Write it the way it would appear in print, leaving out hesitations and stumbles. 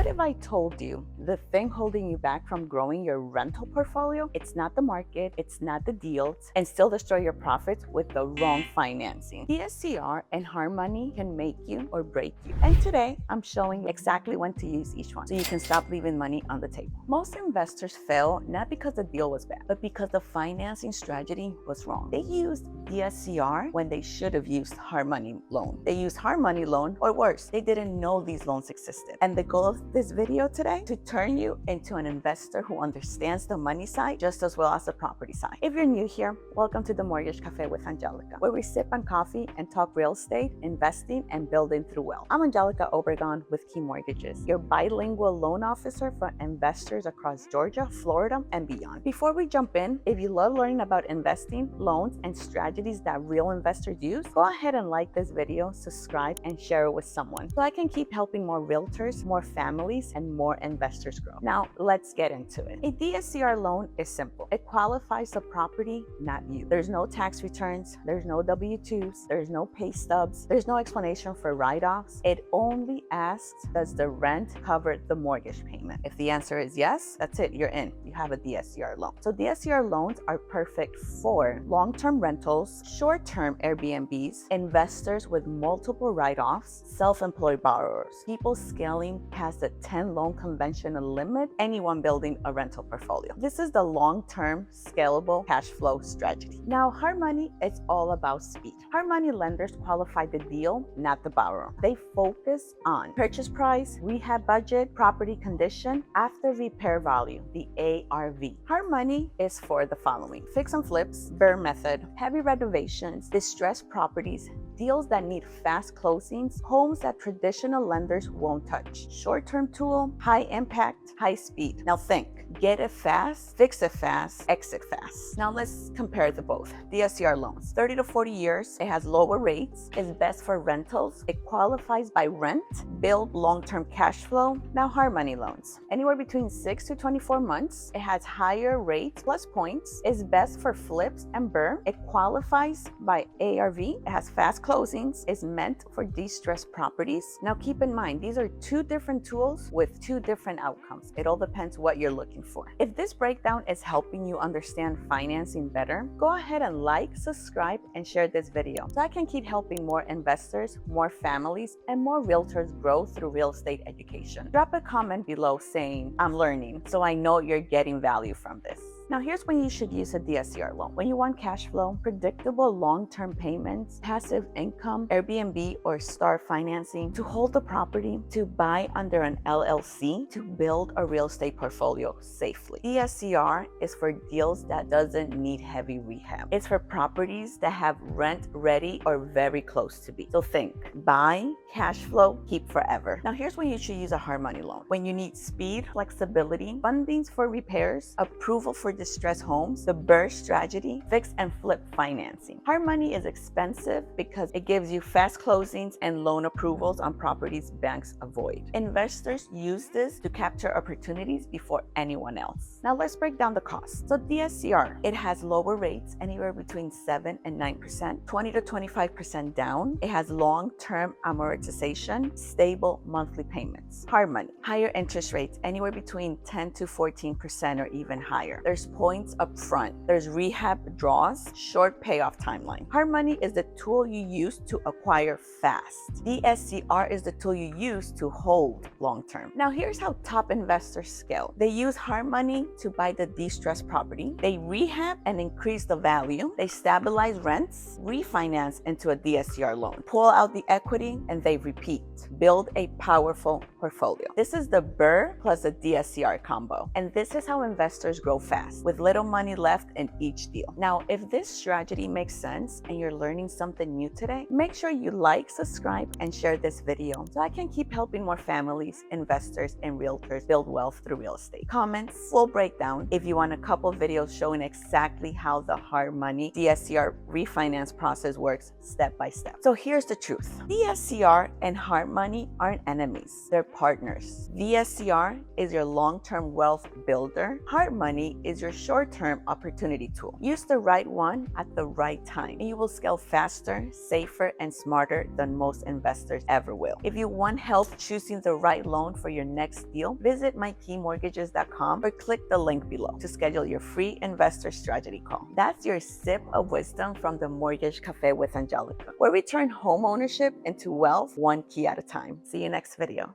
if I told you the thing holding you back from growing your rental portfolio, it's not the market, it's not the deals, and still destroy your profits with the wrong financing? DSCR and Hard Money can make you or break you. And today, I'm showing you exactly when to use each one so you can stop leaving money on the table. Most investors fail not because the deal was bad, but because the financing strategy was wrong. They used DSCR when they should have used Hard Money loan. They used Hard Money loan, or worse, they didn't know these loans existed. And the goal of this video today, to turn you into an investor who understands the money side just as well as the property side. If you're new here, welcome to the Mortgage Café with Angelica, where we sip on coffee and talk real estate, investing, and building through wealth. I'm Angelica Obregon with Key Mortgages, your bilingual loan officer for investors across Georgia, Florida, and beyond. Before we jump in, if you love learning about investing, loans, and strategies that real investors use, go ahead and like this video, subscribe, and share it with someone so I can keep helping more realtors, more families, and more investors grow. Now, let's get into it. A DSCR loan is simple. It qualifies the property, not you. There's no tax returns, there's no W-2s, there's no pay stubs, there's no explanation for write-offs. It only asks, does the rent cover the mortgage payment? If the answer is yes, that's it, you're in. You have a DSCR loan. So DSCR loans are perfect for long-term rentals, short-term Airbnbs, investors with multiple write-offs, self-employed borrowers, people scaling past the 10 loan conventional limit, anyone building a rental portfolio. This is the long-term scalable cash flow strategy. Now, Hard Money is all about speed. Hard Money lenders qualify the deal, not the borrower. They focus on purchase price, rehab budget, property condition, after repair value, the ARV. Hard Money is for the following: fix and flips, BRRRR method, heavy renovations, distressed properties, deals that need fast closings, homes that traditional lenders won't touch. Short-term tool, high impact, high speed. Now think, get it fast, fix it fast, exit fast. Now let's compare the both. DSCR loans, 30 to 40 years, it has lower rates, is best for rentals, it qualifies by rent, build long-term cash flow. Now Hard Money loans, anywhere between 6 to 24 months, it has higher rates plus points, is best for flips and BRRRR, it qualifies by ARV, it has fast closings, is meant for distressed properties. Now keep in mind, these are two different tools with two different outcomes. It all depends what you're looking for. If this breakdown is helping you understand financing better, go ahead and like, subscribe, and share this video so I can keep helping more investors, more families, and more realtors grow through real estate education. Drop a comment below saying, I'm learning, so I know you're getting value from this. Now here's when you should use a DSCR loan. When you want cash flow, predictable long-term payments, passive income, Airbnb or STAR financing, to hold the property, to buy under an LLC, to build a real estate portfolio safely. DSCR is for deals that doesn't need heavy rehab. It's for properties that have rent ready or very close to be. So think, buy, cash flow, keep forever. Now here's when you should use a Hard Money loan. When you need speed, flexibility, fundings for repairs, approval for distressed homes, the BRRRR strategy, fix and flip financing. Hard Money is expensive because it gives you fast closings and loan approvals on properties banks avoid. Investors use this to capture opportunities before anyone else. Now let's break down the cost. So DSCR, it has lower rates, anywhere between 7 and 9%, 20 to 25% down. It has long-term amortization, stable monthly payments. Hard Money, higher interest rates, anywhere between 10 to 14% or even higher. There's points up front. There's rehab draws, short payoff timeline. Hard Money is the tool you use to acquire fast. DSCR is the tool you use to hold long-term. Now here's how top investors scale. They use Hard Money to buy the distressed property. They rehab and increase the value. They stabilize rents, refinance into a DSCR loan, pull out the equity, and they repeat. Build a powerful portfolio. This is the BRRRR plus the DSCR combo. And this is how investors grow fast, with little money left in each deal. Now, if this strategy makes sense and you're learning something new today, make sure you like, subscribe, and share this video so I can keep helping more families, investors, and realtors build wealth through real estate. Comments, full breakdown if you want a couple videos showing exactly how the Hard Money DSCR refinance process works step by step. So here's the truth. DSCR and Hard Money aren't enemies, they're partners. DSCR is your long-term wealth builder. Hard Money is is your short-term opportunity tool. Use the right one at the right time, and you will scale faster, safer, and smarter than most investors ever will. If you want help choosing the right loan for your next deal, visit mykeymortgages.com or click the link below to schedule your free investor strategy call. That's your sip of wisdom from the Mortgage Café with Angelica, where we turn home ownership into wealth one key at a time. See you next video.